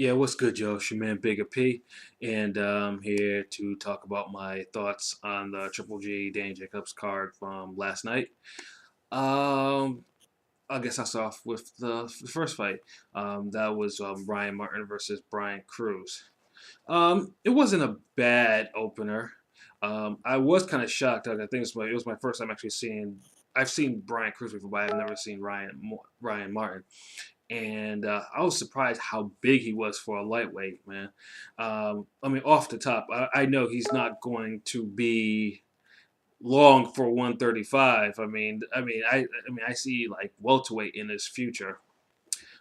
Yeah, what's good, Joe? It's your man Bigga P, and I'm here to talk about my thoughts on the Triple G Jacobs card from last night. Um, I guess I'll start off with the first fight. That was Ryan Martin versus Brian Cruz. It wasn't a bad opener. I was kind of shocked. I think it was my first time actually seeing. I've seen Brian Cruz before, but I've never seen Ryan Martin, and I was surprised how big he was for a lightweight, man. I mean, off the top, I know he's not going to be long for 135. I see like welterweight in his future.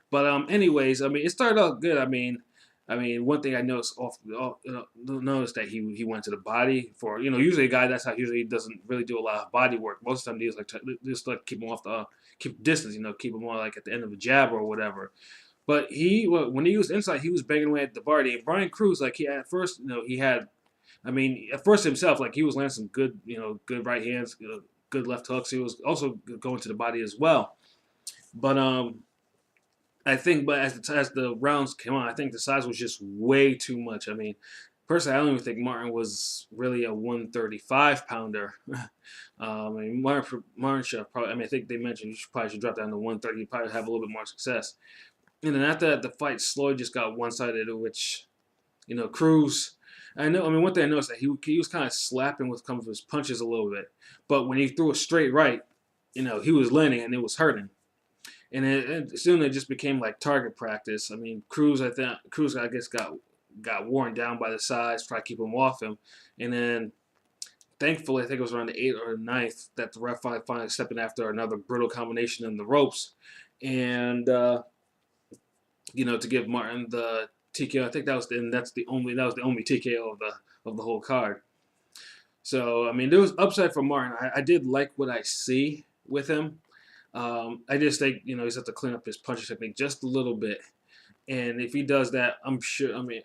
But anyways, I mean, it started out good. One thing I noticed noticed that he went to the body for usually a guy that's how usually he doesn't really do a lot of body work. Most of the time he just just like keep him off the keep distance, keep him more like at the end of a jab or whatever. But when he was inside, he was banging away at the body. And Brian Cruz, like he at first, he had, at first himself, like he was landing some good, good right hands, good left hooks. He was also going to the body as well. But I think, but as the rounds came on, I think the size was just way too much. I mean, personally, I don't even think Martin was really a 135 pounder. Martin should probably. I think they mentioned probably should drop down to 130. You'd probably have a little bit more success. And then after that, the fight slowly just got one sided, which Cruz. I know. I mean, one thing I noticed that he was kind of slapping with some of his punches a little bit, but when he threw a straight right, he was landing and it was hurting. And soon it just became like target practice. I mean, Cruz I guess got worn down by the size, try to keep him off him, and then thankfully I think it was around the eighth or ninth that the ref finally stepped in after another brutal combination in the ropes, and to give Martin the TKO. I think that was the only TKO of the whole card. So I mean, there was upside for Martin. I did like what I see with him. I just think he's have to clean up his punching technique just a little bit, and if he does that, I'm sure. I mean,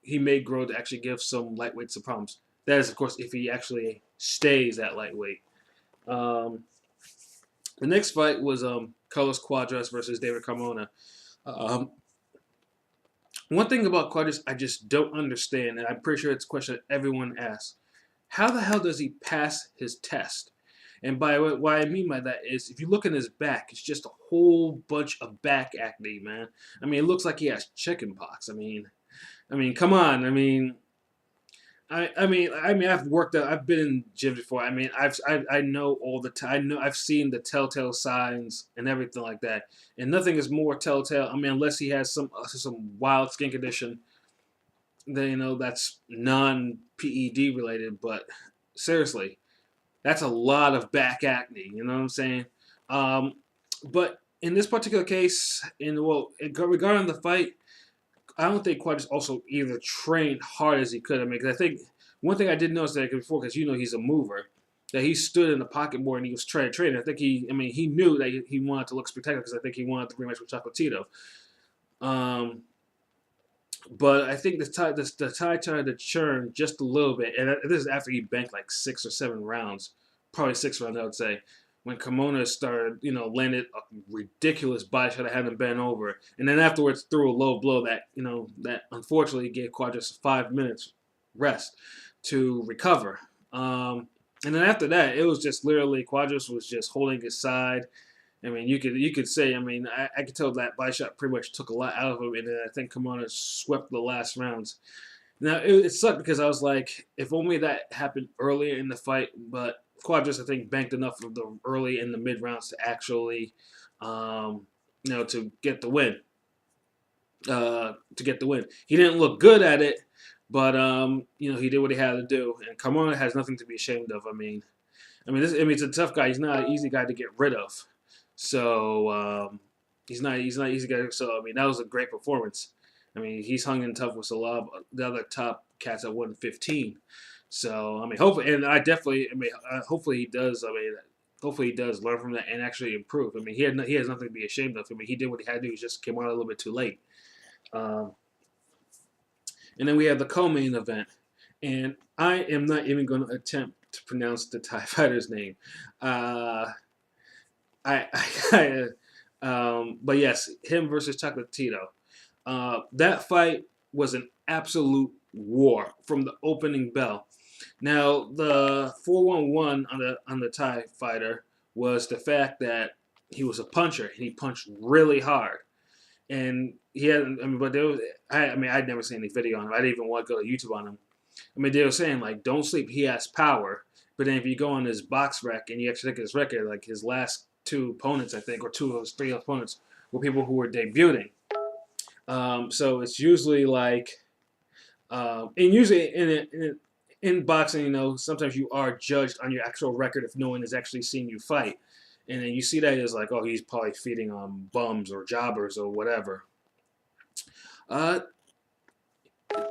he may grow to actually give some lightweights some problems. That is, of course, if he actually stays at lightweight. Um, the next fight was Carlos Cuadras versus David Carmona. Um, One thing about Quadras I just don't understand, and I'm pretty sure it's a question that everyone asks. How the hell does he pass his test? And by what I mean by that is, if you look in his back, it's just a whole bunch of back acne, man. I mean, it looks like he has chicken pox. Come on. I've been in gym before. I know all the time. I know I've seen the telltale signs and everything like that, and nothing is more telltale. I mean, unless he has some wild skin condition, then that's non PED related. But seriously, that's a lot of back acne. You know what I'm saying? Um, but in this particular case, regarding the fight, I don't think Quadras also either trained hard as he could. Because I think one thing I did notice that before, because he's a mover, that he stood in the pocket more and he was trying to train. I think he knew that he wanted to look spectacular because I think he wanted to rematch with Chocolatito. Um, but I think the tide tried to churn just a little bit, and this is after he banked like 6 or 7 rounds, probably 6 rounds, I would say, when Kimona started, landed a ridiculous body shot that had him bent over, and then afterwards threw a low blow that unfortunately gave Quadras 5 minutes rest to recover. And then after that, it was just literally Quadras was just holding his side. I mean, you could say. I could tell that body shot pretty much took a lot out of him, and then I think Kimona swept the last rounds. Now it sucked because I was like, if only that happened earlier in the fight. But Quadras, I think, banked enough of the early and the mid rounds to actually, to get the win. He didn't look good at it, but he did what he had to do. And Carmona has nothing to be ashamed of. It's a tough guy. He's not an easy guy to get rid of. So he's not easy guy. So that was a great performance. He's hung in tough with a lot of the other top cats at 115. So hopefully, and I definitely, hopefully he does. Hopefully he does learn from that and actually improve. He has nothing to be ashamed of. He did what he had to do. He just came on a little bit too late. Um, and then we have the co-main event, and I am not even going to attempt to pronounce the Thai fighter's name. Uh, I but yes, him versus Chocolatito. That fight was an absolute war from the opening bell. Now, the 411 on the Thai fighter was the fact that he was a puncher and he punched really hard. And he had, I mean, but there was, I mean, I'd never seen any video on him. I didn't even want to go to YouTube on him. I mean, they were saying like, don't sleep. He has power. But then if you go on his box rec and you actually look at his record, like his last two opponents, I think, or two of his three opponents were people who were debuting. So it's usually like, and usually in boxing, you know, sometimes you are judged on your actual record if no one has actually seen you fight. And then you see that as like, oh, he's probably feeding on bums or jobbers or whatever.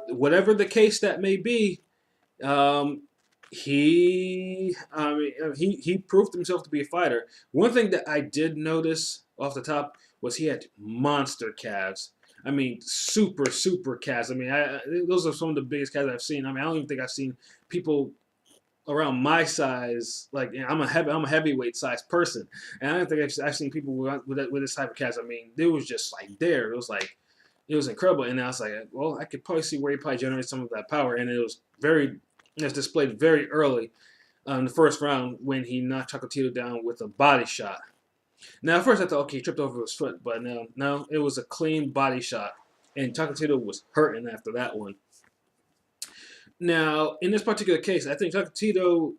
Whatever the case that may be, he proved himself to be a fighter. One thing that I did notice off the top was he had monster calves. I mean, super calves. I mean, those are some of the biggest calves I've seen. I mean, I don't even think I've seen people around my size. Like, I'm a heavyweight size person, and I don't think I've seen people with this type of calves. I mean, it was just like there. It was like, it was incredible. And I was like, well, I could probably see where he probably generated some of that power, and it was displayed very early in the first round when he knocked Chocolatito down with a body shot. Now, at first I thought, okay, he tripped over his foot, but no, it was a clean body shot, and Chocolatito was hurting after that one. Now, in this particular case, I think Chocolatito.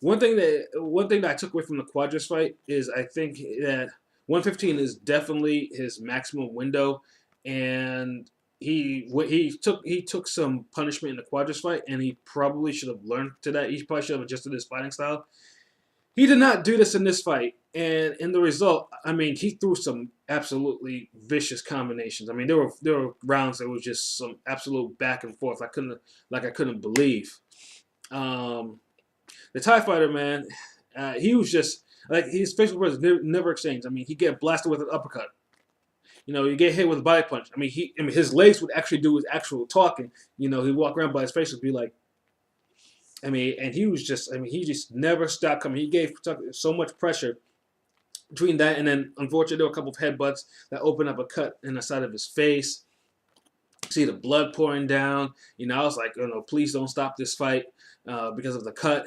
One thing that I took away from the Quadras fight is I think that 115 is definitely his maximum window, and he took some punishment in the Quadras fight, and he probably should have learned to that. He probably should have adjusted his fighting style. He did not do this in this fight, and in the result, I mean, he threw some absolutely vicious combinations. I mean, there were rounds that was just some absolute back and forth. I couldn't believe. The Thai fighter, man, he was just like his facial words never exchanged. I mean, he get blasted with an uppercut. You know, you get hit with a body punch. I mean, his legs would actually do his actual talking. You know, he'd walk around, but his face would be like, I mean, and he was just, I mean, he just never stopped coming. He gave so much pressure between that, and then unfortunately there were a couple of headbutts that opened up a cut in the side of his face. See the blood pouring down. You know, I was like, please don't stop this fight because of the cut.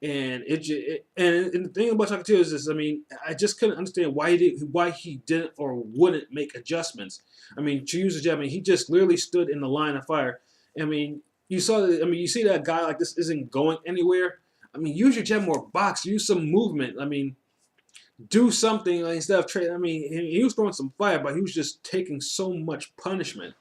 And and the thing about Chocolatito is this, I mean, I just couldn't understand why he didn't or wouldn't make adjustments. I mean, to use the jab, I mean, he just literally stood in the line of fire. I mean, you see that guy like this isn't going anywhere. I mean, use your jab more box, use some movement. I mean, do something like, instead of trading. I mean, he was throwing some fire, but he was just taking so much punishment.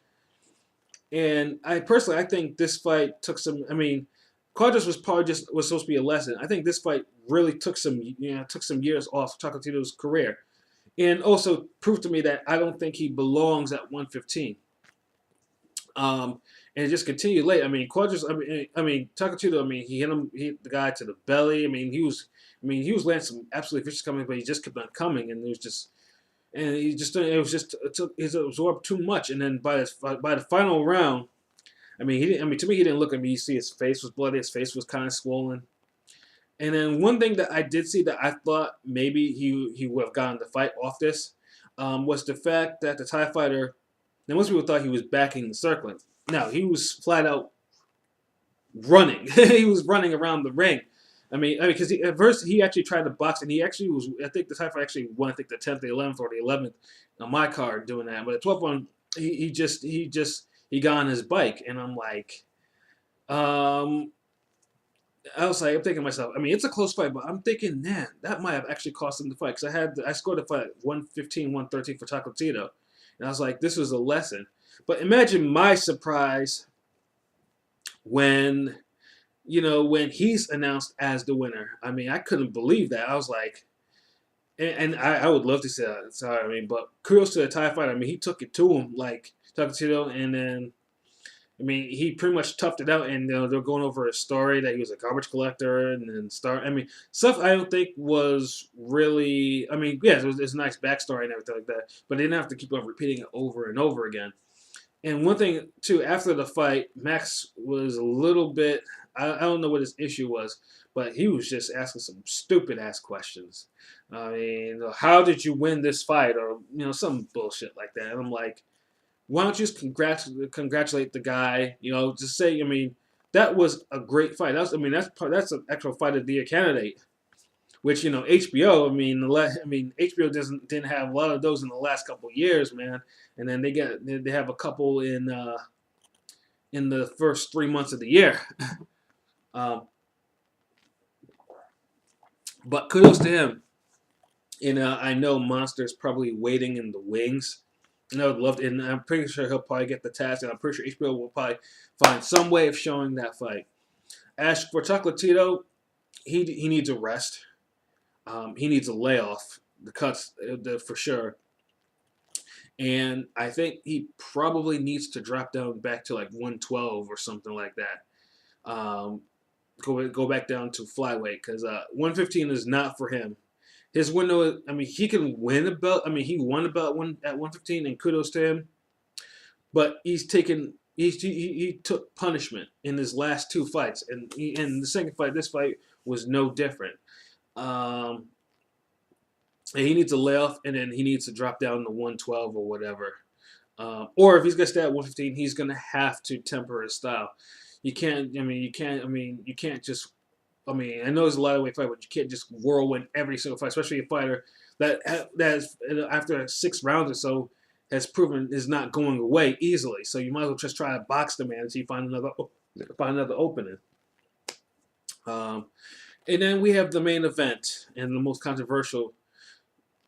And I think this fight took some. I mean, Quadras was supposed to be a lesson. I think this fight really took some years off Chocolatito's career, and also proved to me that I don't think he belongs at 115. And it just continued late. I mean, Quadras. I mean, Chocolatito. I mean, he hit the guy to the belly. I mean, he was landing some absolutely vicious coming, but he just kept on coming, and it absorbed too much. And then by the final round, I mean, to me, he didn't look at me. You see, his face was bloody. His face was kind of swollen. And then one thing that I did see that I thought maybe he would have gotten the fight off this was the fact that the Thai fighter. Now, most people thought he was backing the circling. No, he was flat out running. He was running around the ring. I mean, because at first he actually tried to box, and he actually was. I think the Thai fighter actually won. I think the 10th, the 11th, or the 11th on my card doing that. But the 12th one, he got on his bike, and I'm like, I'm thinking to myself, I mean, it's a close fight, but I'm thinking, man, that might have actually cost him the fight, because I scored the fight at 115, 113 for Chocolatito, and I was like, this was a lesson. But imagine my surprise when he's announced as the winner. I mean, I couldn't believe that. I was like, and I would love to say that. Sorry, I mean, but kudos to the Thai fighter. I mean, he took it to him like Chocolatito, and then, I mean, he pretty much toughed it out, and they're going over his story that he was a garbage collector, and then stuff I don't think was really. I mean, yes, it's a nice backstory and everything like that, but they didn't have to keep on repeating it over and over again. And one thing too, after the fight, Max was a little bit. I don't know what his issue was, but he was just asking some stupid ass questions. I mean, how did you win this fight, or some bullshit like that? And I'm like, why don't you just congratulate the guy? You know, just say, I mean, that was a great fight. That's an actual fight of the year candidate. Which, you know, HBO. HBO didn't have a lot of those in the last couple of years, man. And then they have a couple in the first 3 months of the year. Um, but kudos to him. And I know Monster's probably waiting in the wings. And I would love to, and I'm pretty sure he'll probably get the task, and I'm pretty sure HBO will probably find some way of showing that fight. As for Chocolatito, he needs a rest. He needs a layoff, the cuts for sure. And I think he probably needs to drop down back to like 112 or something like that. Go back down to flyweight because 115 is not for him. His window, I mean, he can win a belt. I mean, he won a belt at 115, and kudos to him. But he took punishment in his last two fights, and in the second fight, this fight was no different. And he needs a layoff, and then he needs to drop down to 112 or whatever. Or if he's gonna stay at 115, he's gonna have to temper his style. You can't. I mean, you can't. I mean, you can't just. I mean, I know there's a lot of weight fight, but you can't just whirlwind every single fight, especially a fighter that has after 6 rounds or so has proven is not going away easily. So you might as well just try to box the man until you find another opening. And then we have the main event and the most controversial.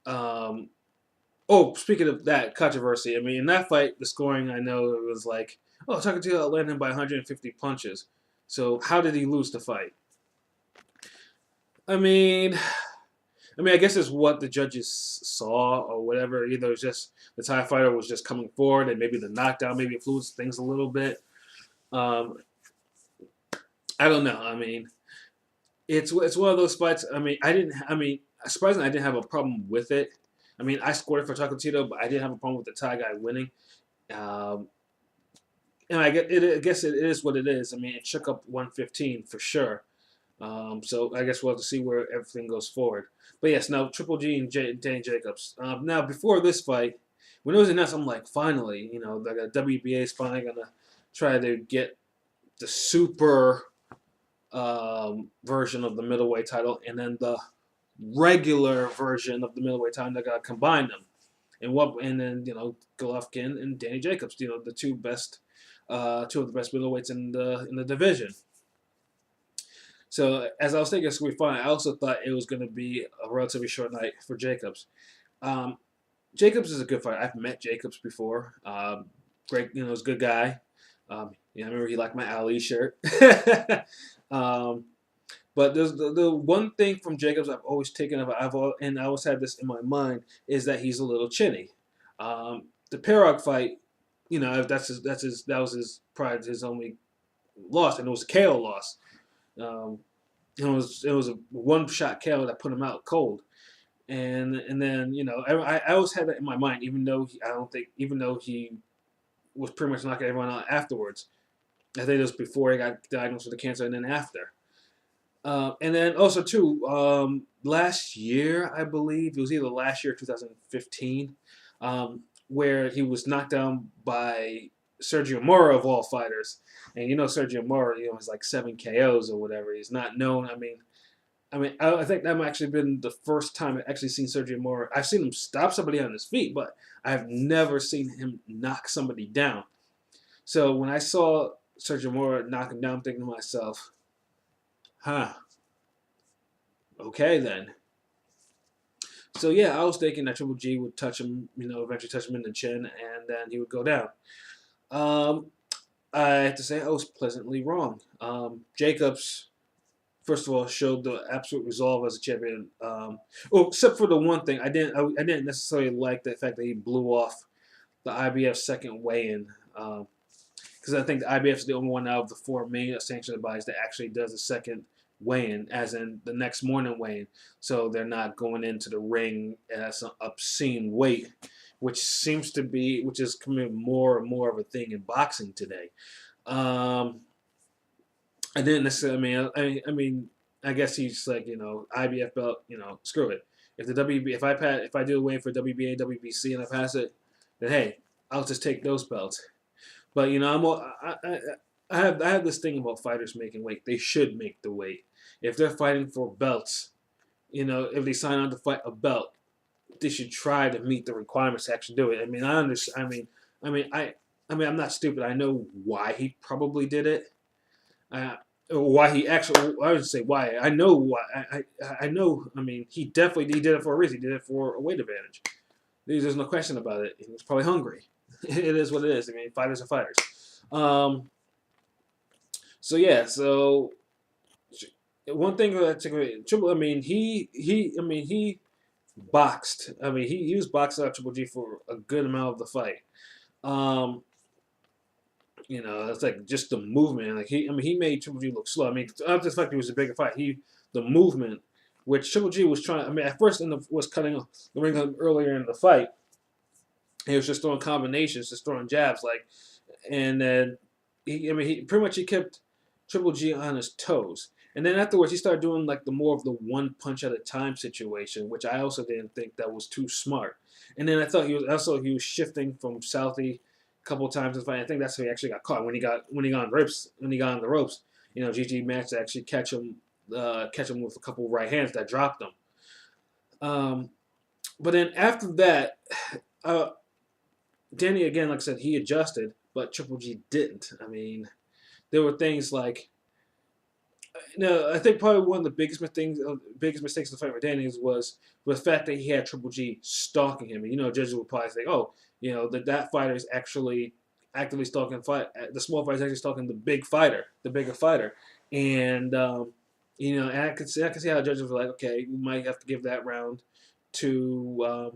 Speaking of that controversy, I mean, in that fight, the scoring, I know it was like, Takatiel landed him by 150 punches. So how did he lose the fight? I mean, I guess it's what the judges saw or whatever. Either it's just the Thai fighter was just coming forward, and maybe the knockdown maybe influenced things a little bit. I don't know. I mean, it's one of those fights. Surprisingly, I didn't have a problem with it. I mean, I scored it for Chocolatito, but I didn't have a problem with the Thai guy winning. And I guess it is what it is. I mean, it shook up 115 for sure. So I guess we'll have to see where everything goes forward. But yes, now Triple G and Danny Jacobs. Now before this fight, when it was announced, I'm like, finally, you know, the WBA is finally gonna try to get the super version of the middleweight title, and then the regular version of the middleweight title. They're gonna combine them, and then you know Golovkin and Danny Jacobs, you know, the two of the best middleweights in the division. So as I was thinking it's going to be fun, I also thought it was going to be a relatively short night for Jacobs. Jacobs is a good fighter. I've met Jacobs before. Great, you know, he's a good guy. I remember he liked my Ali shirt. But there's the one thing from Jacobs I've always taken and I always had this in my mind is that he's a little chinny. The Parag fight, you know, that was probably his only loss, and it was a KO loss. It was a one-shot KO that put him out cold, and then you know I always had that in my mind, even though he was pretty much knocking everyone out afterwards. I think it was before he got diagnosed with the cancer, and then after. And then also too, last year I believe it was either last year or 2015, where he was knocked down by Sergio Mora of all fighters, and you know Sergio Mora, you know, has like 7 KOs or whatever. He's not known. I think that might actually been the first time I've actually seen Sergio Mora. I've seen him stop somebody on his feet, but I've never seen him knock somebody down. So when I saw Sergio Mora knock him down, I'm thinking to myself, okay then. So yeah, I was thinking that Triple G would touch him, you know, eventually touch him in the chin, and then he would go down. I have to say I was pleasantly wrong. Jacobs, first of all, showed the absolute resolve as a champion. Except for the one thing, I didn't necessarily like the fact that he blew off the IBF second weigh-in. Because I think the IBF is the only one out of the 4 main sanctioned bodies that actually does a second weigh-in, as in the next morning weigh-in. So they're not going into the ring at some obscene weight, which is becoming more and more of a thing in boxing today. I didn't necessarily. I guess he's like, you know, IBF belt. You know, screw it. If I do a weigh for WBA, WBC, and I pass it, then hey, I'll just take those belts. But you know, I have this thing about fighters making weight. They should make the weight. If they're fighting for belts, you know, if they sign on to fight a belt, they should try to meet the requirements to actually do it. I mean, I understand. I mean, I'm not stupid. I know why he probably did it. Uh, why he actually, I would say why. I know why. I know. I mean, he definitely he did it for a reason. He did it for a weight advantage. There's no question about it. He was probably hungry. It is what it is. I mean, fighters are fighters. Um, so yeah. So one thing that Triple. He boxed. I mean, he was boxing out Triple G for a good amount of the fight. Um, you know, it's like just the movement. Like he made Triple G look slow. I mean, after the fact, it was a bigger fight. The movement, which Triple G was trying. I mean, at first was cutting the ring earlier in the fight. He was just throwing combinations, just throwing jabs, like, and then he pretty much he kept Triple G on his toes. And then afterwards, he started doing like the more of the one punch at a time situation, which I also didn't think that was too smart. And then I thought he was shifting from Southie a couple of times in the fight. I think that's how he actually got caught when he got on the ropes. You know, GG managed to actually catch him with a couple of right hands that dropped him. But then after that, Danny again, like I said, he adjusted, but Triple G didn't. I mean, there were things like, no, I think probably one of the biggest mistakes in the fight with Danny was the fact that he had Triple G stalking him. And, you know, judges would probably say, oh, you know, that fighter is actually actively stalking the small fighter is actually stalking the bigger fighter. And, you know, and I could see how judges were like, okay, we might have to give that round to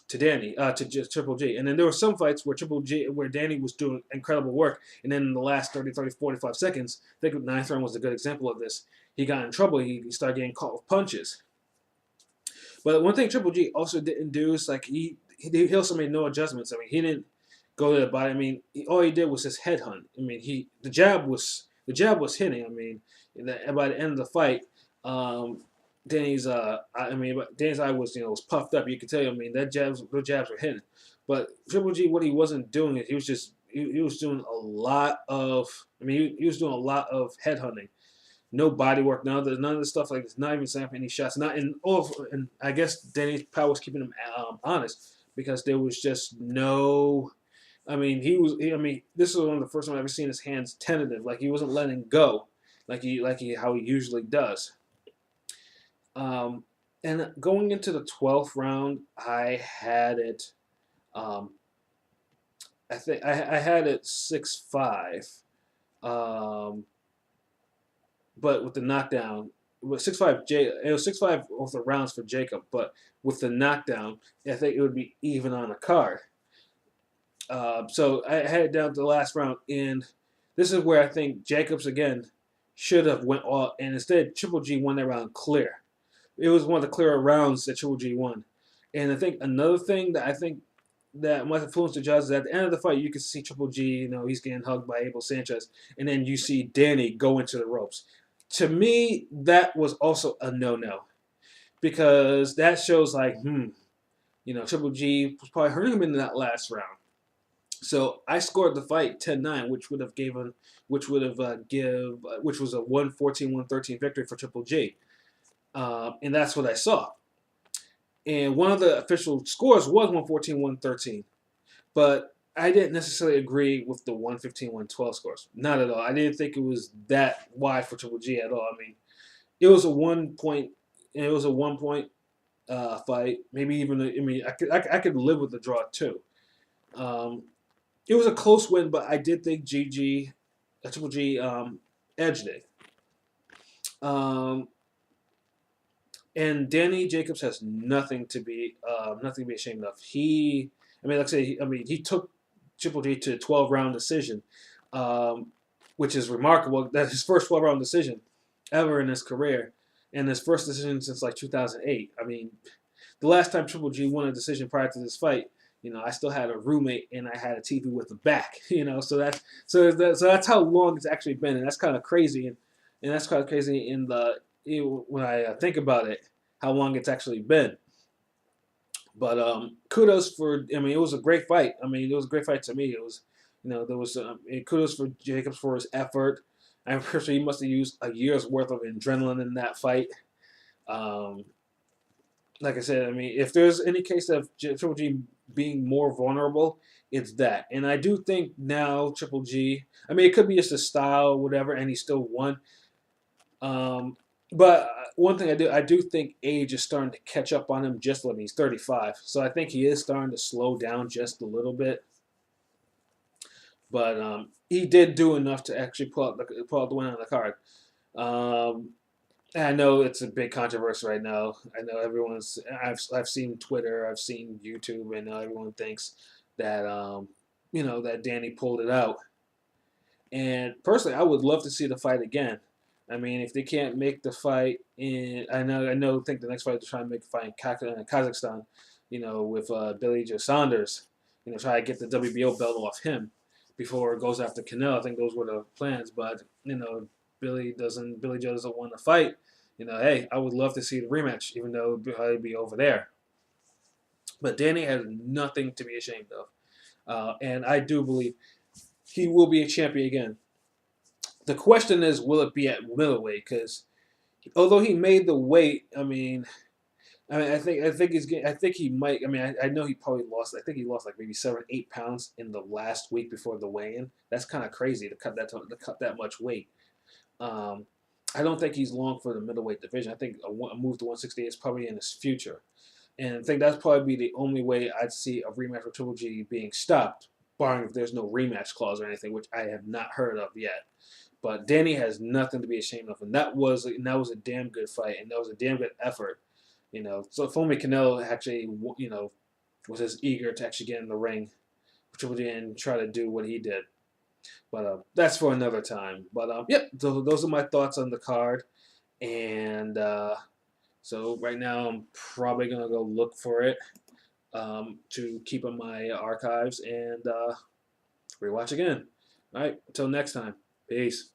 Danny, to just Triple G. And then there were some fights where Danny was doing incredible work, and then in the last 30, 45 seconds, I think the ninth round was a good example of this. He got in trouble. He started getting caught with punches. But one thing Triple G also didn't do is like he also made no adjustments. I mean, he didn't go to the body. I mean, all he did was just headhunt. I mean, the jab was hitting. I mean, by the end of the fight, Danny's Danny's eye was puffed up. You could tell. I mean, those jabs were hitting. But Triple G, what he wasn't doing is he was doing a lot of. I mean, he was doing a lot of headhunting. No body work. None of the stuff like this. Not even snapping any shots. And I guess Danny's power was keeping him honest because there was just no. I mean, this was one of the first times I've ever seen his hands tentative. Like he wasn't letting go, how he usually does. And going into the 12th round, I had it. I think I had it 6-5. But with the knockdown, it was 6-5. It was 6-5 off the rounds for Jacob. But with the knockdown, I think it would be even on the card. So I had it down to the last round, and this is where I think Jacobs again should have went all, and instead Triple G won that round clear. It was one of the clearer rounds that Triple G won. And I think another thing that might influence the judges, at the end of the fight, you can see Triple G, he's getting hugged by Abel Sanchez, and then you see Danny go into the ropes. To me, that was also a no-no, because that shows Triple G was probably hurting him in that last round. So I scored the fight 10-9, which was a 114-113 victory for Triple G. And that's what I saw. And one of the official scores was 114-113. But I didn't necessarily agree with the 115-112 scores. Not at all. I didn't think it was that wide for Triple G at all. I mean, it was a 1 point. It was a 1 point fight. Maybe even. I could live with the draw too. It was a close win, but I did think Triple G edged it. And Danny Jacobs has nothing to be ashamed of. He took Triple G to a 12-round decision, which is remarkable. That's his first 12-round decision ever in his career, and his first decision since 2008. I mean, the last time Triple G won a decision prior to this fight, I still had a roommate and I had a TV with a back. So that's how long it's actually been, and that's kind of crazy. And that's kind of crazy when I think about it, how long it's actually been. But kudos for. I mean, it was a great fight. I mean, it was a great fight to me. It was, there was. Kudos for Jacobs for his effort. I'm pretty sure he must have used a year's worth of adrenaline in that fight. Um, like I said, I mean, if there's any case of Triple G being more vulnerable, it's that. And I do think now Triple G. I mean, it could be just a style, whatever, and he still won. But one thing I do think age is starting to catch up on him just when he's 35. So I think he is starting to slow down just a little bit. But he did do enough to actually pull out the win on the card. Um, I know it's a big controversy right now. I know everyone's. I've seen Twitter, I've seen YouTube, and everyone thinks that that Danny pulled it out. And personally, I would love to see the fight again. I mean, if they can't make the fight in, think the next fight they're trying to make a fight in Kazakhstan, with Billy Joe Saunders, try to get the WBO belt off him before it goes after Canelo. I think those were the plans, but Billy Joe doesn't want to fight. Hey, I would love to see the rematch, even though it'd probably be over there. But Danny has nothing to be ashamed of, and I do believe he will be a champion again. The question is, will it be at middleweight? Because although he made the weight, I think he might. I mean, I know he probably lost. I think he lost like maybe 7, 8 pounds in the last week before the weigh-in. That's kind of crazy to cut that much weight. I don't think he's long for the middleweight division. I think a move to 168 is probably in his future, and I think that's probably the only way I'd see a rematch with Triple G being stopped, barring if there's no rematch clause or anything, which I have not heard of yet. But Danny has nothing to be ashamed of, and that was a damn good fight, and that was a damn good effort. So if only Canelo actually was as eager to actually get in the ring, Triple G, and try to do what he did. But that's for another time. But yep, those are my thoughts on the card, and so right now I'm probably gonna go look for it to keep in my archives and rewatch again. All right, until next time, peace.